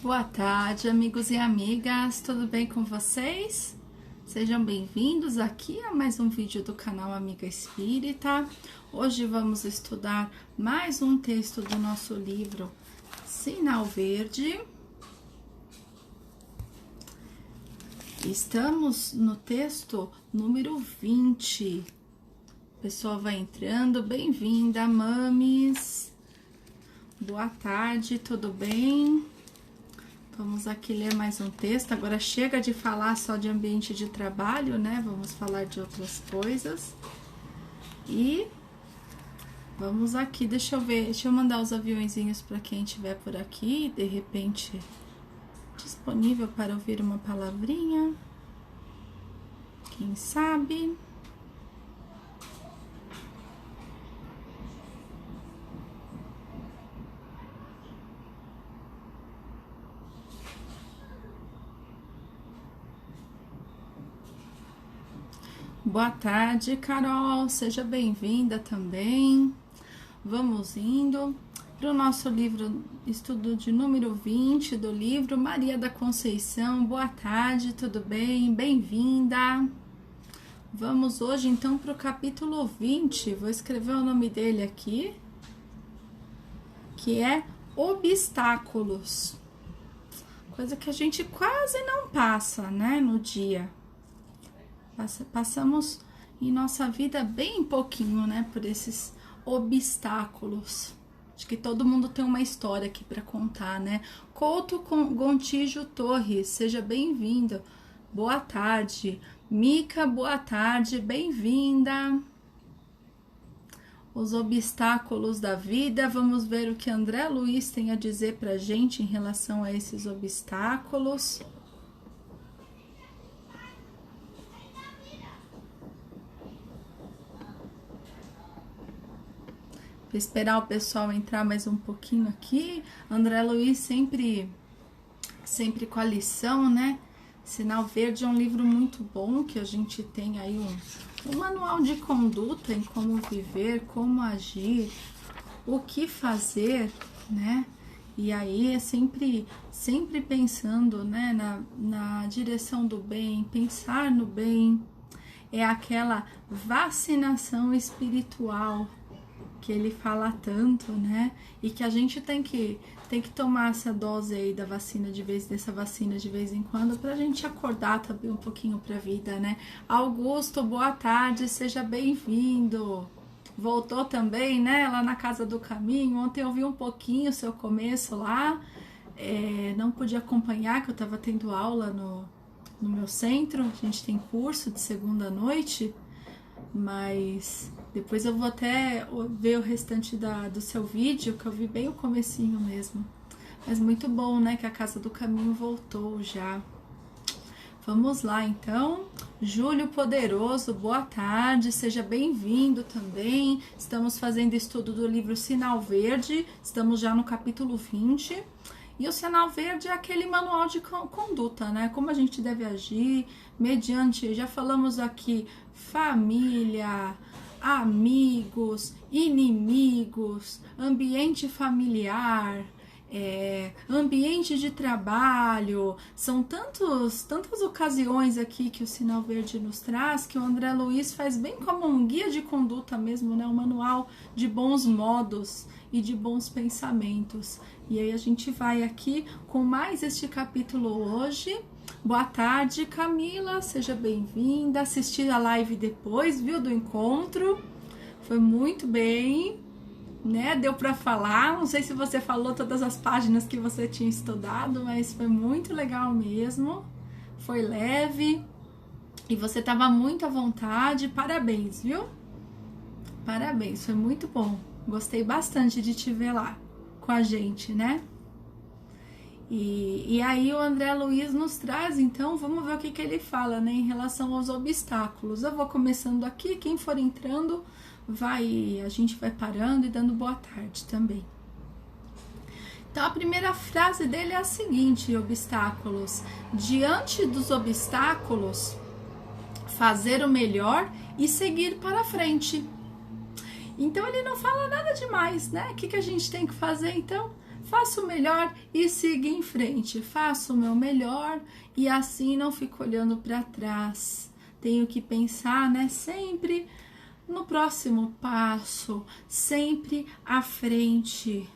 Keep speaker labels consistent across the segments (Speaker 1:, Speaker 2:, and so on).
Speaker 1: Boa tarde, amigos e amigas, tudo bem com vocês? Sejam bem-vindos aqui a mais um vídeo do canal Amiga Espírita. Hoje vamos estudar mais um texto do nosso livro Sinal Verde. Estamos no texto número 20. O pessoal vai entrando, bem-vinda, mames. Boa tarde, tudo bem? Vamos aqui ler mais um texto. Agora chega de falar só de ambiente de trabalho, né? Vamos falar de outras coisas. E vamos aqui, deixa eu ver, deixa eu mandar os aviõezinhos para quem estiver por aqui, de repente disponível para ouvir uma palavrinha. Quem sabe? Boa tarde, Carol, seja bem-vinda também. Vamos indo para o nosso livro, estudo de número 20 do livro Maria da Conceição. Boa tarde, tudo bem? Bem-vinda. Vamos hoje então para o capítulo 20, vou escrever o nome dele aqui, que é obstáculos. Coisa que a gente quase não passa, né, no dia. Passamos em nossa vida bem pouquinho, né, por esses obstáculos. Acho que todo mundo tem uma história aqui para contar, né? Couto Gontijo Torres, seja bem-vindo. Boa tarde. Mica, boa tarde, bem-vinda. Os obstáculos da vida, vamos ver o que André Luiz tem a dizer pra gente em relação a esses obstáculos. Vou esperar o pessoal entrar mais um pouquinho aqui. André Luiz sempre com a lição, né? Sinal Verde é um livro muito bom, que a gente tem aí um manual de conduta em como viver, como agir, o que fazer, né? E aí é sempre pensando, né, na direção do bem, pensar no bem. É aquela vacinação espiritual que ele fala tanto, né? E que a gente tem que tomar essa dose aí dessa vacina de vez em quando, pra gente acordar também um pouquinho pra vida, né? Augusto, boa tarde, seja bem-vindo. Voltou também, né? Lá na Casa do Caminho. Ontem eu vi um pouquinho o seu começo lá. Não pude acompanhar, que eu tava tendo aula no meu centro. A gente tem curso de segunda à noite, mas depois eu vou até ver o restante do seu vídeo, que eu vi bem o comecinho mesmo. Mas muito bom, né, que a Casa do Caminho voltou já. Vamos lá, então. Júlio Poderoso, boa tarde, seja bem-vindo também. Estamos fazendo estudo do livro Sinal Verde, estamos já no capítulo 20. E o Sinal Verde é aquele manual de conduta, né? Como a gente deve agir mediante, já falamos aqui, família, amigos, inimigos, ambiente familiar, ambiente de trabalho. São tantas ocasiões aqui que o Sinal Verde nos traz, que o André Luiz faz bem como um guia de conduta mesmo, né? Um manual de bons modos e de bons pensamentos. E aí a gente vai aqui com mais este capítulo hoje. Boa tarde, Camila, seja bem-vinda. Assistir a live depois, viu, do encontro. Foi muito bem, né? Deu para falar. Não sei se você falou todas as páginas que você tinha estudado, mas foi muito legal mesmo. Foi leve e você estava muito à vontade. Parabéns, viu? Parabéns, foi muito bom. Gostei bastante de te ver lá com a gente, né? E aí o André Luiz nos traz, então, vamos ver o que ele fala, né, em relação aos obstáculos. Eu vou começando aqui, quem for entrando, a gente vai parando e dando boa tarde também. Então, a primeira frase dele é a seguinte: obstáculos. Diante dos obstáculos, fazer o melhor e seguir para frente. Então, ele não fala nada demais, né? O que a gente tem que fazer, então? faço o melhor e siga em frente. Faço o meu melhor e assim não fico olhando para trás. Tenho que pensar, né, sempre no próximo passo, sempre à frente,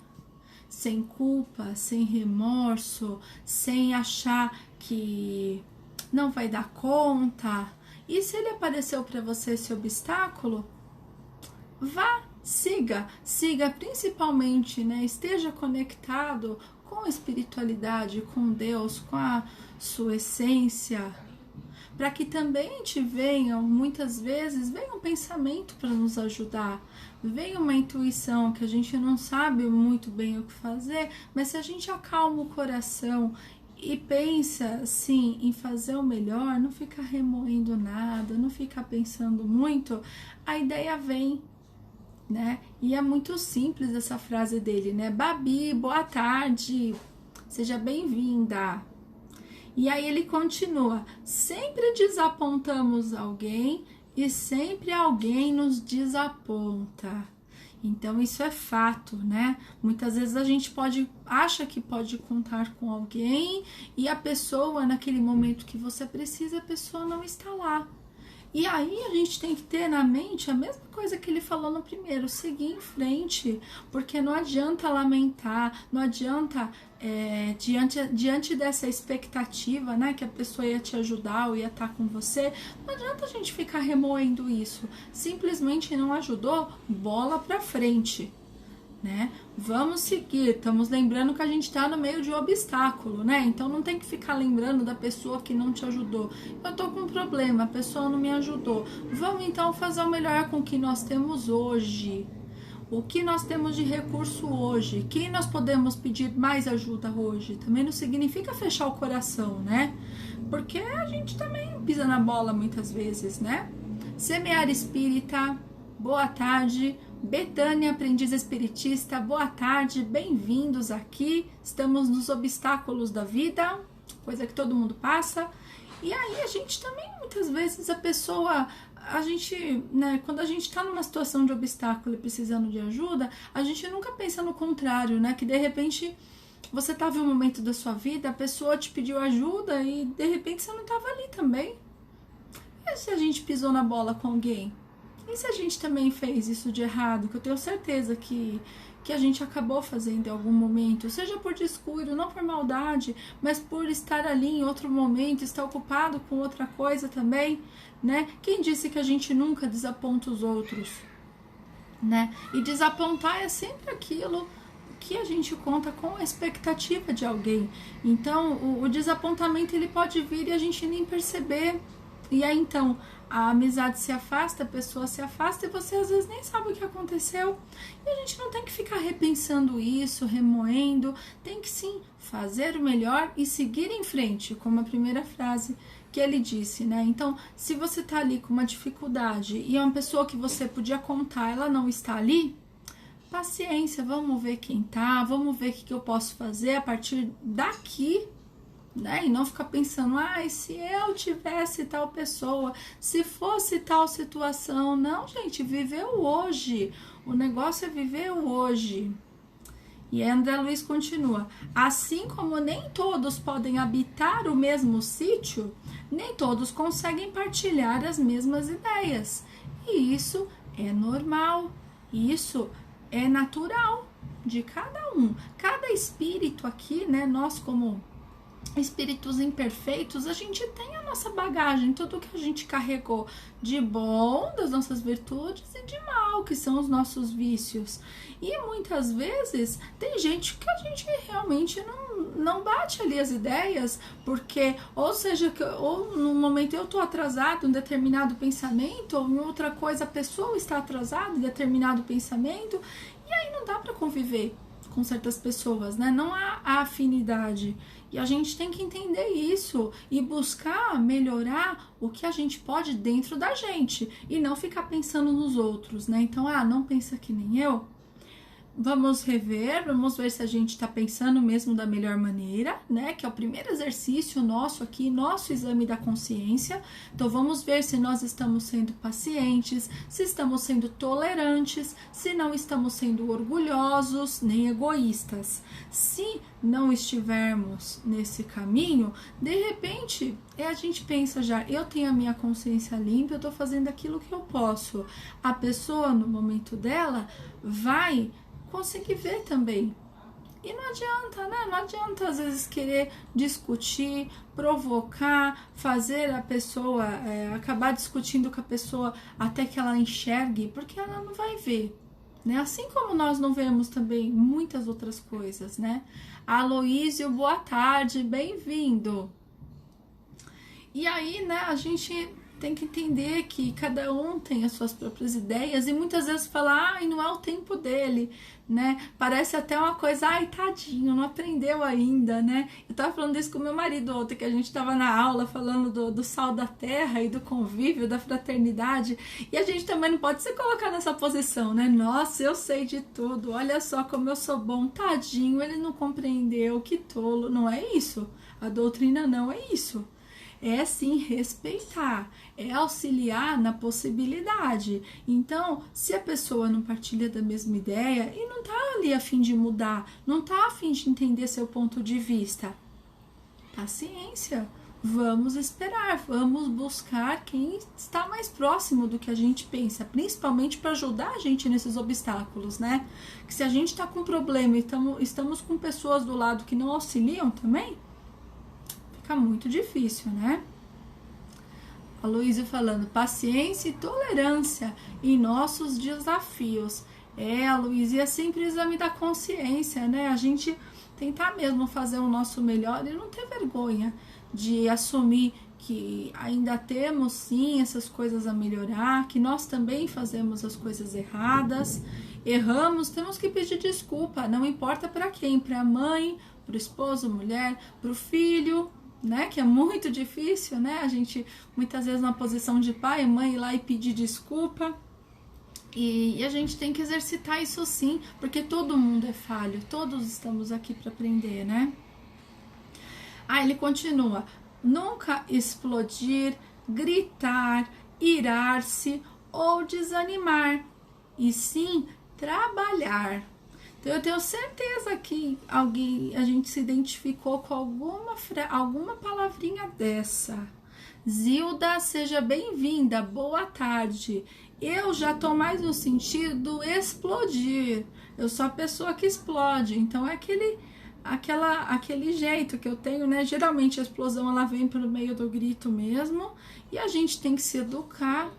Speaker 1: sem culpa, sem remorso, sem achar que não vai dar conta. E se ele apareceu para você esse obstáculo, vá, siga principalmente, né? Esteja conectado com a espiritualidade, com Deus, com a sua essência, para que também te venham, muitas vezes, venha um pensamento para nos ajudar, venha uma intuição que a gente não sabe muito bem o que fazer, mas se a gente acalma o coração e pensa, assim, em fazer o melhor, não fica remoendo nada, não fica pensando muito, a ideia vem, né? E é muito simples essa frase dele, né? Babi, boa tarde, seja bem-vinda. E aí ele continua, sempre desapontamos alguém e sempre alguém nos desaponta. Então isso é fato, né? Muitas vezes a gente acha que pode contar com alguém e a pessoa, naquele momento que você precisa, a pessoa não está lá. E aí a gente tem que ter na mente a mesma coisa que ele falou no primeiro, seguir em frente, porque não adianta lamentar, não adianta, diante dessa expectativa, né, que a pessoa ia te ajudar ou ia estar com você, não adianta a gente ficar remoendo isso, simplesmente não ajudou, bola pra frente. Né? Vamos seguir, estamos lembrando que a gente está no meio de um obstáculo, né? Então não tem que ficar lembrando da pessoa que não te ajudou. Eu tô com um problema, a pessoa não me ajudou. Vamos então fazer o melhor com o que nós temos hoje. O que nós temos de recurso hoje? Quem nós podemos pedir mais ajuda hoje? Também não significa fechar o coração, né? Porque a gente também pisa na bola muitas vezes, né? Semear Espírita, boa tarde. Betânia, aprendiz espiritista, boa tarde, bem-vindos aqui. Estamos nos obstáculos da vida, coisa que todo mundo passa. E aí a gente também, muitas vezes, né, quando a gente tá numa situação de obstáculo e precisando de ajuda, a gente nunca pensa no contrário, né? Que de repente você tava em um momento da sua vida, a pessoa te pediu ajuda e de repente você não tava ali também. E se a gente pisou na bola com alguém? E se a gente também fez isso de errado, que eu tenho certeza que a gente acabou fazendo em algum momento, seja por descuido, não por maldade, mas por estar ali em outro momento, estar ocupado com outra coisa também, né? Quem disse que a gente nunca desaponta os outros, né? E desapontar é sempre aquilo que a gente conta com a expectativa de alguém. Então, o desapontamento ele pode vir e a gente nem perceber. E aí, então, a amizade se afasta, a pessoa se afasta e você às vezes nem sabe o que aconteceu. E a gente não tem que ficar repensando isso, remoendo. Tem que sim fazer o melhor e seguir em frente, como a primeira frase que ele disse, né? Então, se você tá ali com uma dificuldade e é uma pessoa que você podia contar, ela não está ali, paciência, vamos ver quem tá, vamos ver o que eu posso fazer a partir daqui, né? E não ficar pensando, se eu tivesse tal pessoa, se fosse tal situação. Não, gente, viver o hoje. O negócio é viver o hoje. E a André Luiz continua, assim como nem todos podem habitar o mesmo sítio, nem todos conseguem partilhar as mesmas ideias. E isso é normal, isso é natural de cada um. Cada espírito aqui, né, nós como espíritos imperfeitos, a gente tem a nossa bagagem, tudo que a gente carregou de bom, das nossas virtudes, e de mal, que são os nossos vícios. E muitas vezes tem gente que a gente realmente não bate ali as ideias, porque, ou no momento eu estou atrasado em determinado pensamento, ou em outra coisa a pessoa está atrasada em determinado pensamento, e aí não dá para conviver com certas pessoas, né? Não há afinidade. E a gente tem que entender isso e buscar melhorar o que a gente pode dentro da gente e não ficar pensando nos outros, né? Então, não pensa que nem eu. vamos rever, vamos ver se a gente está pensando mesmo da melhor maneira, né? Que é o primeiro exercício nosso aqui, nosso exame da consciência. Então, vamos ver se nós estamos sendo pacientes, se estamos sendo tolerantes, se não estamos sendo orgulhosos nem egoístas. Se não estivermos nesse caminho, de repente, a gente pensa já, eu tenho a minha consciência limpa, eu estou fazendo aquilo que eu posso. A pessoa, no momento dela, vai conseguir ver também. E não adianta, né? Não adianta às vezes querer discutir, provocar, fazer a pessoa, acabar discutindo com a pessoa até que ela enxergue, porque ela não vai ver, né? Assim como nós não vemos também muitas outras coisas, né? Aloísio, boa tarde, bem-vindo. E aí, né, a gente tem que entender que cada um tem as suas próprias ideias e muitas vezes fala, ai, não é o tempo dele, né? Parece até uma coisa, ai, tadinho, não aprendeu ainda, né? Eu tava falando isso com meu marido ontem, que a gente tava na aula falando do sal da terra e do convívio, da fraternidade, e a gente também não pode se colocar nessa posição, né? Nossa, eu sei de tudo, olha só como eu sou bom, tadinho, ele não compreendeu, que tolo. Não é isso, a doutrina não é isso. É sim respeitar, é auxiliar na possibilidade. Então, se a pessoa não partilha da mesma ideia e não tá ali a fim de mudar, não tá a fim de entender seu ponto de vista, paciência, vamos esperar, vamos buscar quem está mais próximo do que a gente pensa, principalmente para ajudar a gente nesses obstáculos, né? Que se a gente está com problema e estamos com pessoas do lado que não auxiliam também, fica muito difícil, né? A Luísa falando, paciência e tolerância em nossos desafios. A Luísa, é sempre o exame da consciência, né? A gente tentar mesmo fazer o nosso melhor e não ter vergonha de assumir que ainda temos sim essas coisas a melhorar, que nós também fazemos as coisas erradas, erramos, temos que pedir desculpa, não importa para quem, para a mãe, para o esposo, mulher, para o filho, né, que é muito difícil, né, a gente muitas vezes na posição de pai e mãe ir lá e pedir desculpa, e a gente tem que exercitar isso sim, porque todo mundo é falho, todos estamos aqui para aprender, né. Ele continua, nunca explodir, gritar, irar-se ou desanimar, e sim trabalhar. Então, eu tenho certeza que a gente se identificou com alguma palavrinha dessa. Zilda, seja bem-vinda, boa tarde. Eu já tô mais no sentido do explodir. Eu sou a pessoa que explode, então é aquele jeito que eu tenho, né? Geralmente a explosão ela vem pelo meio do grito mesmo, e a gente tem que se educar.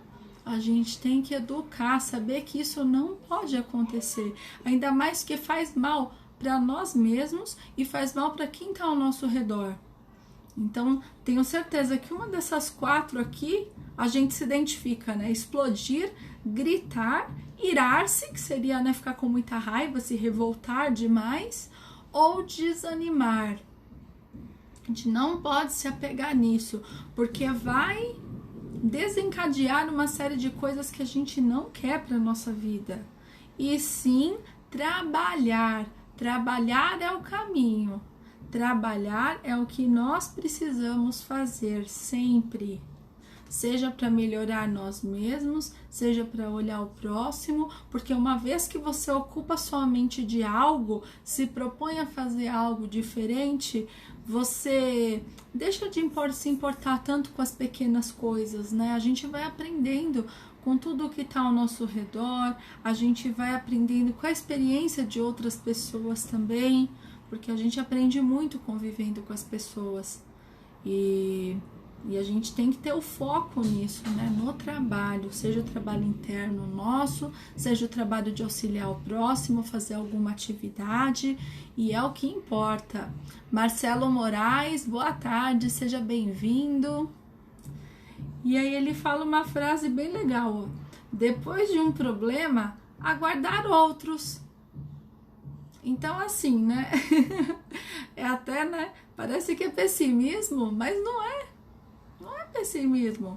Speaker 1: A gente tem que educar, saber que isso não pode acontecer, ainda mais que faz mal para nós mesmos e faz mal para quem está ao nosso redor. Então, tenho certeza que uma dessas 4 aqui, a gente se identifica, né? Explodir, gritar, irar-se, que seria, né, ficar com muita raiva, se revoltar demais, ou desanimar. A gente não pode se apegar nisso, porque vai desencadear uma série de coisas que a gente não quer para nossa vida. E sim, trabalhar. Trabalhar é o caminho. Trabalhar é o que nós precisamos fazer sempre. Seja para melhorar nós mesmos, seja para olhar o próximo, porque uma vez que você ocupa sua mente de algo, se propõe a fazer algo diferente, você deixa de se importar tanto com as pequenas coisas, né? A gente vai aprendendo com tudo que está ao nosso redor, a gente vai aprendendo com a experiência de outras pessoas também, porque a gente aprende muito convivendo com as pessoas. E a gente tem que ter o foco nisso, né? No trabalho, seja o trabalho interno nosso, seja o trabalho de auxiliar o próximo, fazer alguma atividade, e é o que importa. Marcelo Moraes, boa tarde, seja bem-vindo. E aí ele fala uma frase bem legal, ó. Depois de um problema, aguardar outros. Então, assim, né? É até, né? Parece que é pessimismo, mas não é. Não é pessimismo,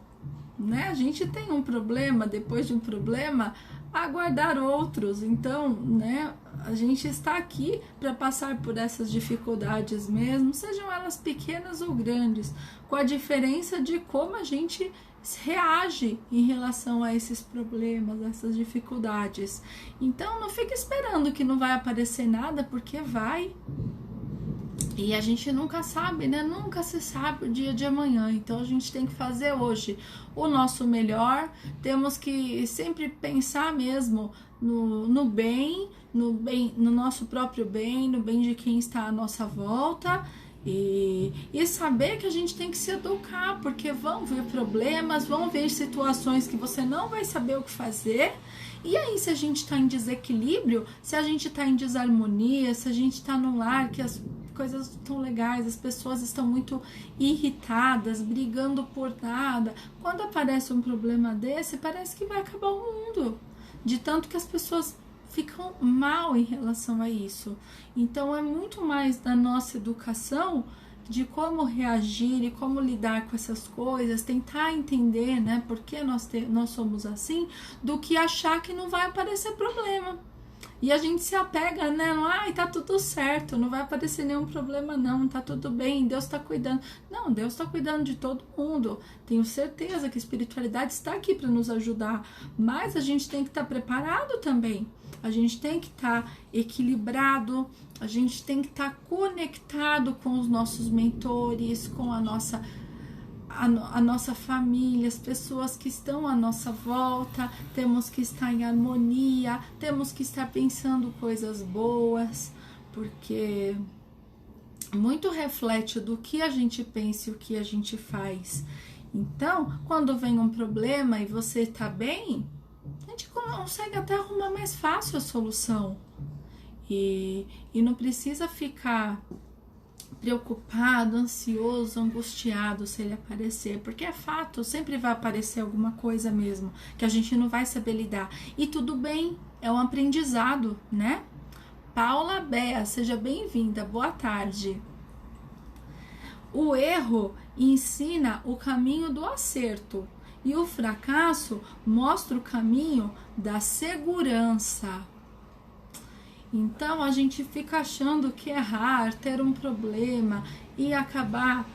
Speaker 1: né? A gente tem um problema, depois de um problema, aguardar outros. Então, né, a gente está aqui para passar por essas dificuldades mesmo, sejam elas pequenas ou grandes, com a diferença de como a gente reage em relação a esses problemas, a essas dificuldades. Então, não fique esperando que não vai aparecer nada, porque vai. E a gente nunca sabe, né? Nunca se sabe o dia de amanhã. Então a gente tem que fazer hoje o nosso melhor. Temos que sempre pensar mesmo no bem, no nosso próprio bem, no bem de quem está à nossa volta. E saber que a gente tem que se educar, porque vão vir problemas, vão vir situações que você não vai saber o que fazer. E aí, se a gente está em desequilíbrio, se a gente está em desarmonia, se a gente está num lar que as coisas estão legais, as pessoas estão muito irritadas, brigando por nada, quando aparece um problema desse, parece que vai acabar o mundo, de tanto que as pessoas ficam mal em relação a isso. Então é muito mais da nossa educação de como reagir e como lidar com essas coisas, tentar entender, né, por que nós somos assim, do que achar que não vai aparecer problema. E a gente se apega, né? Ai, tá tudo certo, não vai aparecer nenhum problema não, tá tudo bem, Deus tá cuidando. Não, Deus tá cuidando de todo mundo. Tenho certeza que a espiritualidade está aqui para nos ajudar, mas a gente tem que estar preparado também. A gente tem que estar equilibrado, a gente tem que estar conectado com os nossos mentores, com a nossa família, as pessoas que estão à nossa volta. Temos que estar em harmonia, temos que estar pensando coisas boas, porque muito reflete do que a gente pensa e o que a gente faz. Então, quando vem um problema e você está bem, a gente consegue até arrumar mais fácil a solução. E não precisa ficar preocupado, ansioso, angustiado se ele aparecer, porque é fato, sempre vai aparecer alguma coisa mesmo, que a gente não vai saber lidar. E tudo bem, é um aprendizado, né? Paula Bea, seja bem-vinda, boa tarde. O erro ensina o caminho do acerto e o fracasso mostra o caminho da segurança. Então a gente fica achando que errar, ter um problema e acabar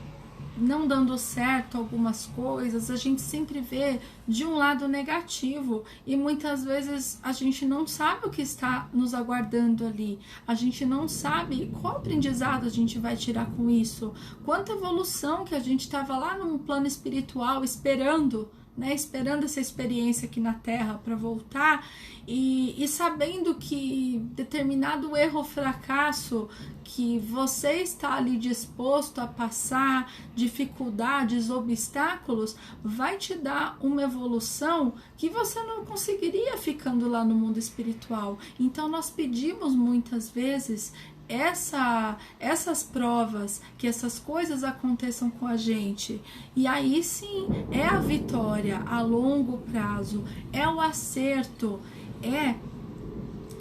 Speaker 1: não dando certo algumas coisas, a gente sempre vê de um lado negativo e muitas vezes a gente não sabe o que está nos aguardando ali, a gente não sabe qual aprendizado a gente vai tirar com isso, quanta evolução que a gente estava lá no plano espiritual esperando, né, esperando essa experiência aqui na Terra para voltar e sabendo que determinado erro ou fracasso que você está ali disposto a passar, dificuldades, obstáculos, vai te dar uma evolução que você não conseguiria ficando lá no mundo espiritual. Então nós pedimos muitas vezes essas provas, que essas coisas aconteçam com a gente, e aí sim é a vitória a longo prazo, é o acerto,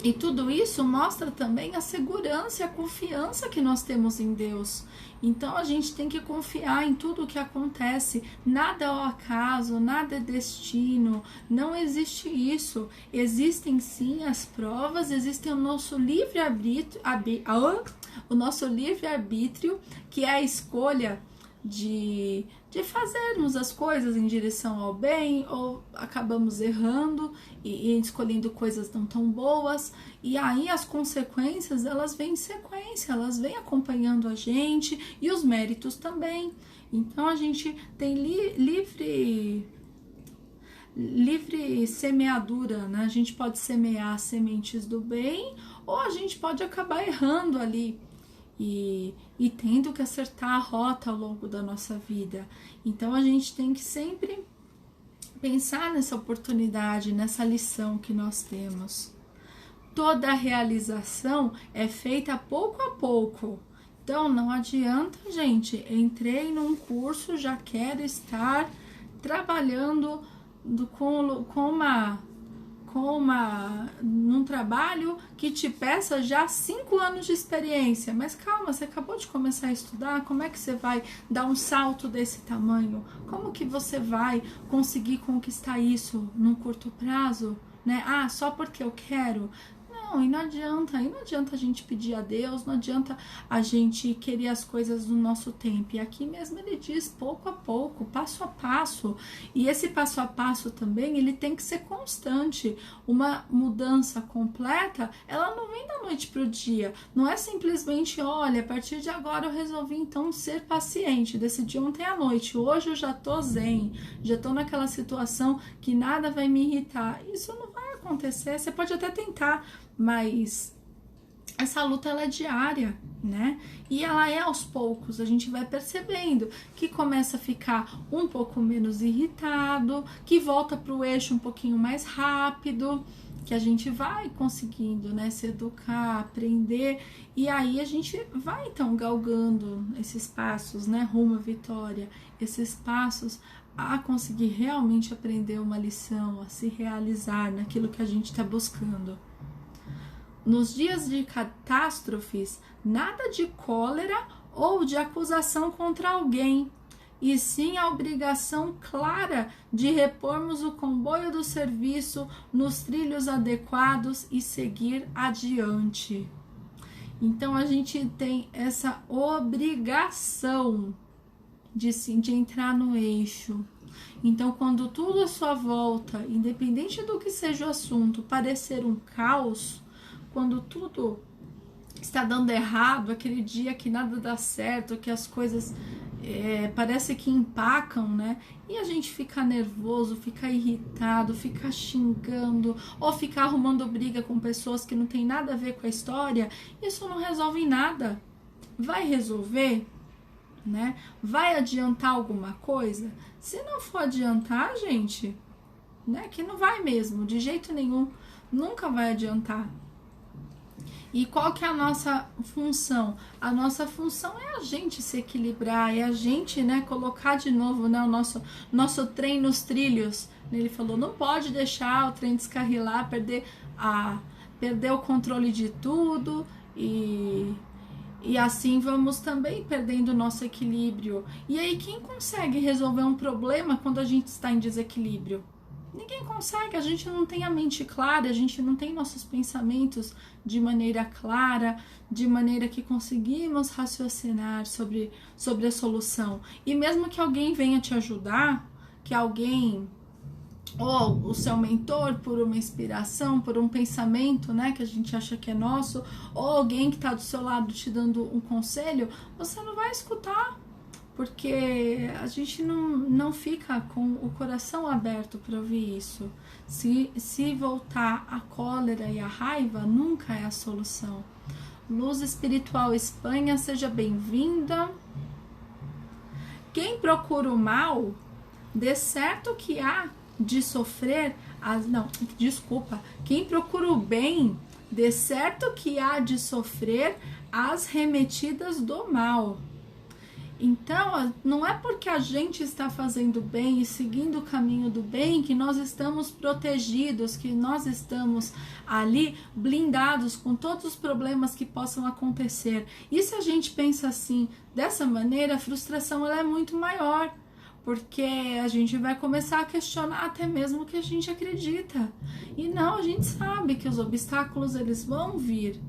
Speaker 1: e tudo isso mostra também a segurança e a confiança que nós temos em Deus. Então a gente tem que confiar em tudo o que acontece. Nada é ao acaso, nada é destino, não existe isso. Existem sim as provas, existem o nosso livre-arbítrio, que é a escolha de fazermos as coisas em direção ao bem, ou acabamos errando e escolhendo coisas não tão boas, e aí as consequências, elas vêm em sequência, elas vêm acompanhando a gente, e os méritos também. Então a gente tem livre semeadura, né? A gente pode semear sementes do bem, ou a gente pode acabar errando ali e tendo que acertar a rota ao longo da nossa vida. Então a gente tem que sempre pensar nessa oportunidade, nessa lição que nós temos. Toda realização é feita pouco a pouco. Então não adianta, gente, entrei num curso, já quero estar trabalhando num trabalho que te peça já 5 anos de experiência. Mas calma, você acabou de começar a estudar, como é que você vai dar um salto desse tamanho? Como que você vai conseguir conquistar isso num curto prazo? né? Ah, só porque eu quero. Não, e não adianta a gente pedir a Deus, não adianta a gente querer as coisas no nosso tempo. E aqui mesmo ele diz pouco a pouco, passo a passo. E esse passo a passo também, ele tem que ser constante. Uma mudança completa, ela não vem da noite para o dia. Não é simplesmente, olha, a partir de agora eu resolvi então ser paciente. Decidi ontem à noite, hoje eu já tô zen, já tô naquela situação que nada vai me irritar. Isso não vai acontecer, você pode até tentar, mas essa luta ela é diária, né? E ela é aos poucos, a gente vai percebendo que começa a ficar um pouco menos irritado, que volta para o eixo um pouquinho mais rápido, que a gente vai conseguindo, né, se educar, aprender, e aí a gente vai então galgando esses passos, né, rumo à vitória, esses passos a conseguir realmente aprender uma lição, a se realizar naquilo que a gente está buscando. Nos dias de catástrofes, nada de cólera ou de acusação contra alguém, e sim a obrigação clara de repormos o comboio do serviço nos trilhos adequados e seguir adiante. Então a gente tem essa obrigação de entrar no eixo. Então, quando tudo à sua volta, independente do que seja o assunto, parecer um caos, quando tudo está dando errado, aquele dia que nada dá certo, que as coisas parece que empacam, né? E a gente fica nervoso, fica irritado, fica xingando, ou fica arrumando briga com pessoas que não tem nada a ver com a história, isso não resolve nada. Vai resolver? Né? Vai adiantar alguma coisa? Se não for adiantar, gente, né, que não vai mesmo, de jeito nenhum, nunca vai adiantar. E qual que é a nossa função? A nossa função é a gente se equilibrar, é a gente, né, colocar de novo, né, o nosso trem nos trilhos. Ele falou, não pode deixar o trem descarrilar, perder o controle de tudo e assim vamos também perdendo o nosso equilíbrio. E aí, quem consegue resolver um problema quando a gente está em desequilíbrio? Ninguém consegue, a gente não tem a mente clara, a gente não tem nossos pensamentos de maneira clara, de maneira que conseguimos raciocinar sobre a solução. E mesmo que alguém venha te ajudar, que alguém, ou o seu mentor, por uma inspiração, por um pensamento, né, que a gente acha que é nosso, ou alguém que está do seu lado te dando um conselho, você não vai escutar, porque a gente não fica com o coração aberto para ouvir isso. Se voltar a cólera e a raiva, nunca é a solução. Luz Espiritual Espanha, seja bem-vinda. Quem procura o mal, de certo que há de sofrer quem procura o bem, de certo que há de sofrer as remetidas do mal. Então, não é porque a gente está fazendo bem e seguindo o caminho do bem que nós estamos protegidos, que nós estamos ali blindados com todos os problemas que possam acontecer. E se a gente pensa assim, dessa maneira, a frustração ela é muito maior, porque a gente vai começar a questionar até mesmo o que a gente acredita. E não, a gente sabe que os obstáculos eles vão vir.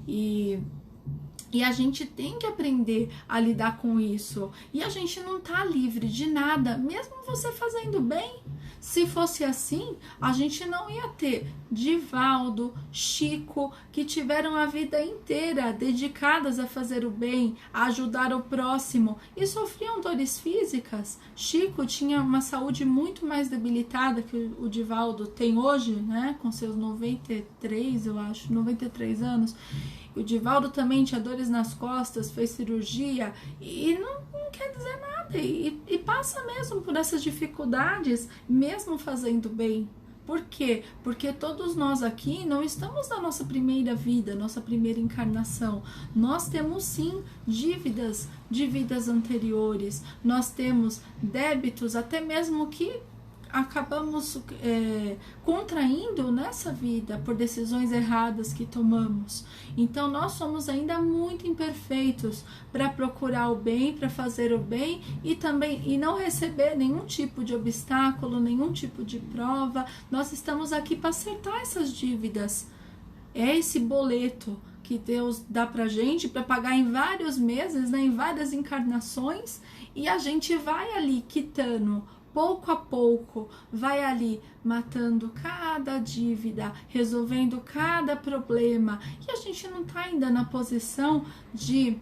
Speaker 1: E a gente tem que aprender a lidar com isso. E a gente não tá livre de nada, mesmo você fazendo bem. Se fosse assim, a gente não ia ter Divaldo, Chico, que tiveram a vida inteira dedicadas a fazer o bem, a ajudar o próximo e sofriam dores físicas. Chico tinha uma saúde muito mais debilitada que o Divaldo tem hoje, né? Com seus 93 anos. O Divaldo também tinha dores nas costas, fez cirurgia e não quer dizer nada. E passa mesmo por essas dificuldades, mesmo fazendo bem. Por quê? Porque todos nós aqui não estamos na nossa primeira vida, nossa primeira encarnação. Nós temos sim dívidas de vidas anteriores. Nós temos débitos, até mesmo que acabamos contraindo nessa vida por decisões erradas que tomamos. Então nós somos ainda muito imperfeitos para procurar o bem, para fazer o bem e não receber nenhum tipo de obstáculo, nenhum tipo de prova. Nós estamos aqui para acertar essas dívidas. É esse boleto que Deus dá pra gente para pagar em vários meses, né, em várias encarnações, e a gente vai ali quitando pouco a pouco, vai ali matando cada dívida, resolvendo cada problema, e a gente não tá ainda na posição de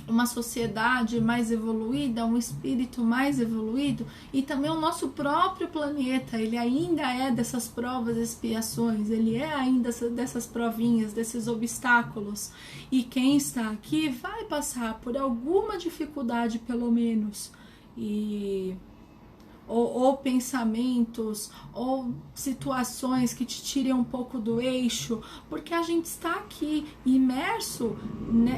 Speaker 1: uma sociedade mais evoluída, um espírito mais evoluído, e também o nosso próprio planeta, ele ainda é dessas provas e expiações, ele é ainda dessas provinhas, desses obstáculos, e quem está aqui vai passar por alguma dificuldade pelo menos, ou pensamentos, ou situações que te tirem um pouco do eixo, porque a gente está aqui imerso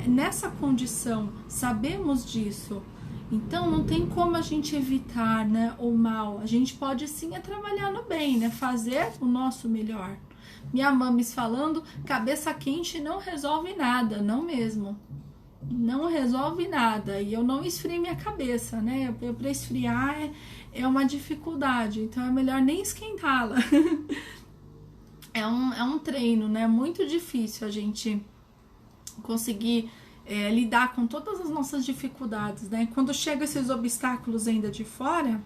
Speaker 1: nessa condição, sabemos disso. Então não tem como a gente evitar, né, o mal. A gente pode sim trabalhar no bem, né, fazer o nosso melhor. Minha mames falando, cabeça quente não resolve nada, não mesmo. Não resolve nada, e eu não esfrio minha cabeça, né? Para esfriar é uma dificuldade, então é melhor nem esquentá-la. É um treino, né? Muito difícil a gente conseguir lidar com todas as nossas dificuldades, né? Quando chegam esses obstáculos ainda de fora,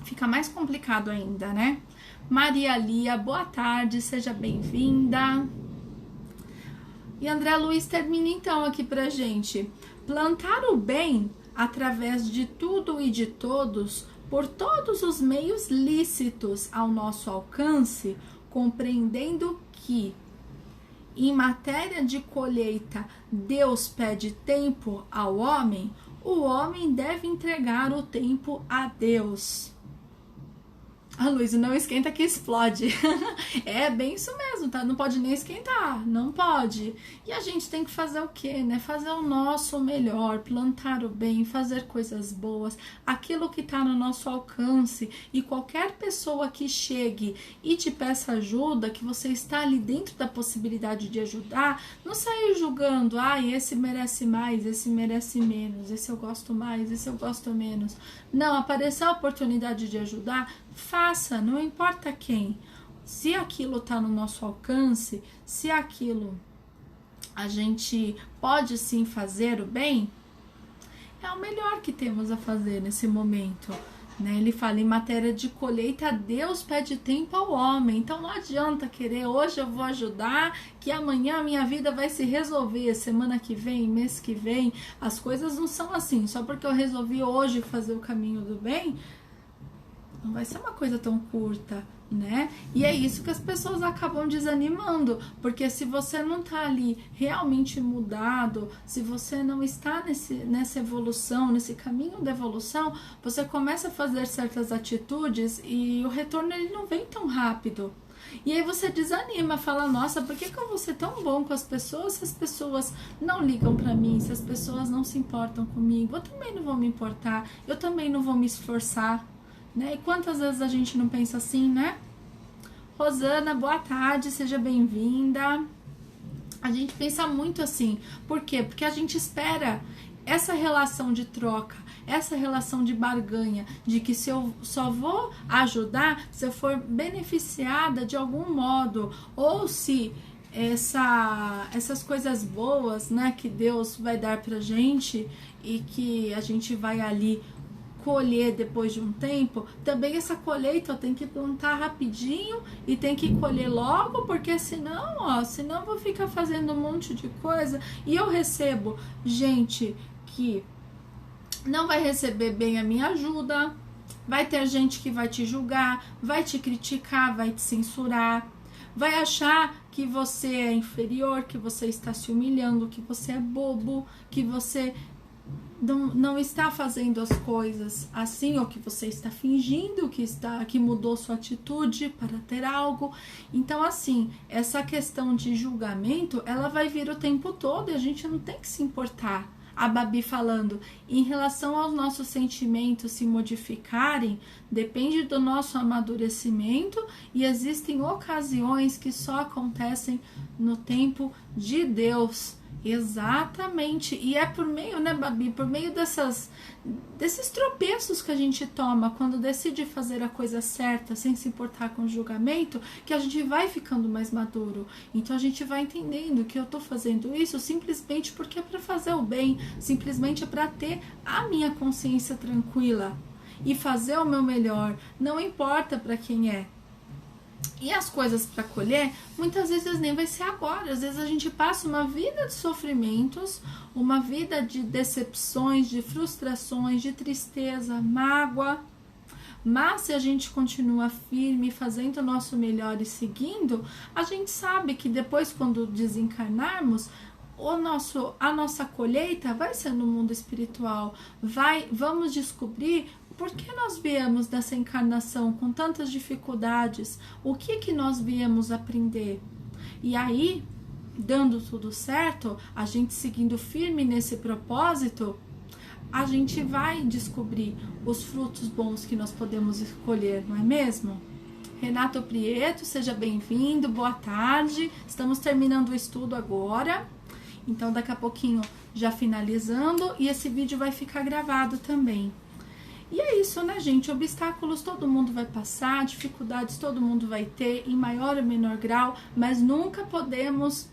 Speaker 1: fica mais complicado ainda, né? Maria Lia, boa tarde, seja bem-vinda. E André Luiz termina então aqui pra gente. Plantar o bem através de tudo e de todos, por todos os meios lícitos ao nosso alcance, compreendendo que, em matéria de colheita, Deus pede tempo ao homem, o homem deve entregar o tempo a Deus. Ah, Luiz, não esquenta que explode. É bem isso mesmo, tá? Não pode nem esquentar, não pode. E a gente tem que fazer o quê, né? Fazer o nosso melhor, plantar o bem, fazer coisas boas, aquilo que tá no nosso alcance. E qualquer pessoa que chegue e te peça ajuda, que você está ali dentro da possibilidade de ajudar, não sair julgando, esse merece mais, esse merece menos, esse eu gosto mais, esse eu gosto menos. Não, aparecer a oportunidade de ajudar, faça, não importa quem. Se aquilo está no nosso alcance, se aquilo a gente pode sim fazer o bem, é o melhor que temos a fazer nesse momento, né? Ele fala, em matéria de colheita, Deus pede tempo ao homem. Então não adianta querer, hoje eu vou ajudar, que amanhã a minha vida vai se resolver, semana que vem, mês que vem. As coisas não são assim, só porque eu resolvi hoje fazer o caminho do bem, não vai ser uma coisa tão curta, né? E é isso que as pessoas acabam desanimando, porque se você não tá ali realmente mudado, se você não está nessa evolução, nesse caminho da evolução, você começa a fazer certas atitudes e o retorno ele não vem tão rápido. E aí você desanima, fala, nossa, por que eu vou ser tão bom com as pessoas se as pessoas não ligam pra mim, se as pessoas não se importam comigo? Eu também não vou me importar, eu também não vou me esforçar. Né? E quantas vezes a gente não pensa assim, né? Rosana, boa tarde, seja bem-vinda. A gente pensa muito assim. Por quê? Porque a gente espera essa relação de troca, essa relação de barganha, de que se eu só vou ajudar se eu for beneficiada de algum modo, ou se essas coisas boas, né, que Deus vai dar pra gente e que a gente vai ali colher depois de um tempo, também essa colheita eu tenho que plantar rapidinho e tem que colher logo, porque senão eu vou ficar fazendo um monte de coisa e eu recebo gente que não vai receber bem a minha ajuda, vai ter gente que vai te julgar, vai te criticar, vai te censurar, vai achar que você é inferior, que você está se humilhando, que você é bobo, que você não está fazendo as coisas assim, ou que você está fingindo que mudou sua atitude para ter algo. Então, assim, essa questão de julgamento, ela vai vir o tempo todo e a gente não tem que se importar. A Babi falando, em relação aos nossos sentimentos se modificarem, depende do nosso amadurecimento e existem ocasiões que só acontecem no tempo de Deus. Exatamente, e é por meio, né, Babi, por meio desses tropeços que a gente toma quando decide fazer a coisa certa, sem se importar com o julgamento, que a gente vai ficando mais maduro. Então a gente vai entendendo que eu tô fazendo isso simplesmente porque é para fazer o bem, simplesmente é para ter a minha consciência tranquila e fazer o meu melhor, não importa para quem é. E as coisas para colher, muitas vezes nem vai ser agora. Às vezes a gente passa uma vida de sofrimentos, uma vida de decepções, de frustrações, de tristeza, mágoa. Mas se a gente continua firme, fazendo o nosso melhor e seguindo, a gente sabe que depois, quando desencarnarmos, a nossa colheita vai ser no mundo espiritual. Vamos descobrir por que nós viemos dessa encarnação com tantas dificuldades, o que nós viemos aprender. E aí, dando tudo certo, a gente seguindo firme nesse propósito, a gente vai descobrir os frutos bons que nós podemos escolher, não é mesmo? Renato Prieto, seja bem-vindo, boa tarde. Estamos terminando o estudo agora, então daqui a pouquinho já finalizando, e esse vídeo vai ficar gravado também. E é isso, né, gente? Obstáculos todo mundo vai passar, dificuldades todo mundo vai ter, em maior ou menor grau, mas nunca podemos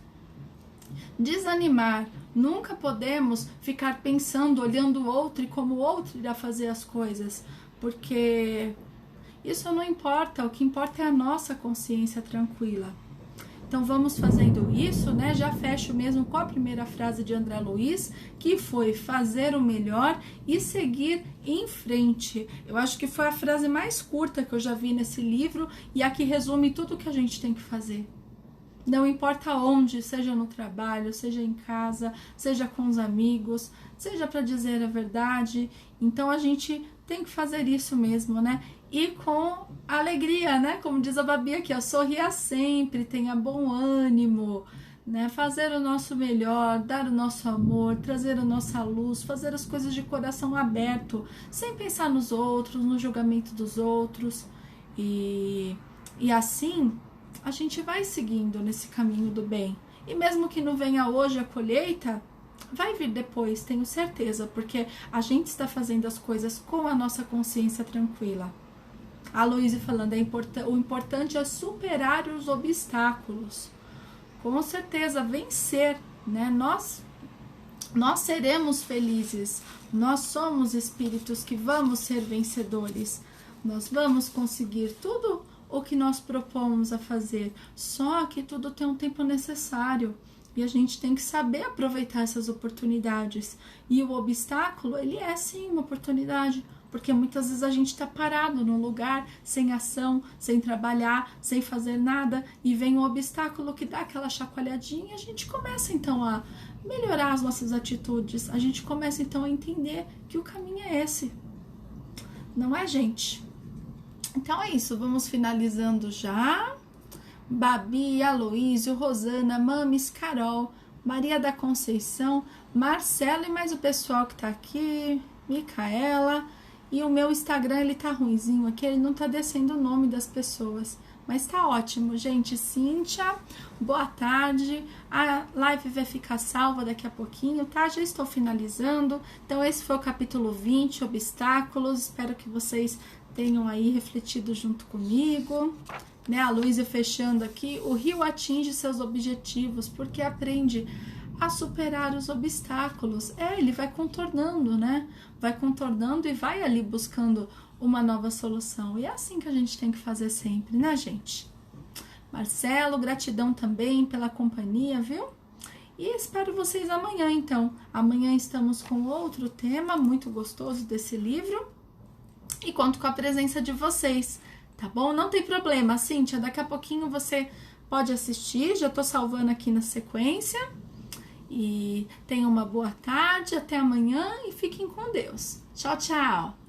Speaker 1: desanimar, nunca podemos ficar pensando, olhando o outro e como o outro irá fazer as coisas, porque isso não importa, o que importa é a nossa consciência tranquila. Então vamos fazendo isso, né? Já fecho mesmo com a primeira frase de André Luiz, que foi fazer o melhor e seguir em frente. Eu acho que foi a frase mais curta que eu já vi nesse livro e a que resume tudo que a gente tem que fazer. Não importa onde, seja no trabalho, seja em casa, seja com os amigos, seja para dizer a verdade. Então a gente tem que fazer isso mesmo, né? E com alegria, né? Como diz a Babi aqui, ó, sorria sempre, tenha bom ânimo, né? Fazer o nosso melhor, dar o nosso amor, trazer a nossa luz, fazer as coisas de coração aberto, sem pensar nos outros, no julgamento dos outros. E assim a gente vai seguindo nesse caminho do bem. E mesmo que não venha hoje a colheita, vai vir depois, tenho certeza, porque a gente está fazendo as coisas com a nossa consciência tranquila. A Luísa falando, o importante é superar os obstáculos. Com certeza, vencer, né? Nós seremos felizes. Nós somos espíritos que vamos ser vencedores. Nós vamos conseguir tudo o que nós propomos a fazer. Só que tudo tem um tempo necessário. E a gente tem que saber aproveitar essas oportunidades. E o obstáculo, ele é sim uma oportunidade. Porque muitas vezes a gente está parado num lugar, sem ação, sem trabalhar, sem fazer nada, e vem um obstáculo que dá aquela chacoalhadinha, e a gente começa então a melhorar as nossas atitudes, a gente começa então a entender que o caminho é esse, não é, gente? Então é isso, vamos finalizando já. Babi, Aloísio, Rosana, Mames, Carol, Maria da Conceição, Marcelo e mais o pessoal que tá aqui, Micaela. E o meu Instagram, ele tá ruinzinho aqui, ele não tá descendo o nome das pessoas. Mas tá ótimo, gente. Cíntia, boa tarde. A live vai ficar salva daqui a pouquinho, tá? Já estou finalizando. Então esse foi o capítulo 20, obstáculos. Espero que vocês tenham aí refletido junto comigo. Né? A Luísa fechando aqui. O rio atinge seus objetivos porque aprende a superar os obstáculos. Ele vai contornando, né? Vai contornando e vai ali buscando uma nova solução. E é assim que a gente tem que fazer sempre, né, gente? Marcelo, gratidão também pela companhia, viu? E espero vocês amanhã, então. Amanhã estamos com outro tema muito gostoso desse livro. E conto com a presença de vocês, tá bom? Não tem problema, Cíntia, daqui a pouquinho você pode assistir. Já tô salvando aqui na sequência. E tenham uma boa tarde, até amanhã e fiquem com Deus. Tchau, tchau!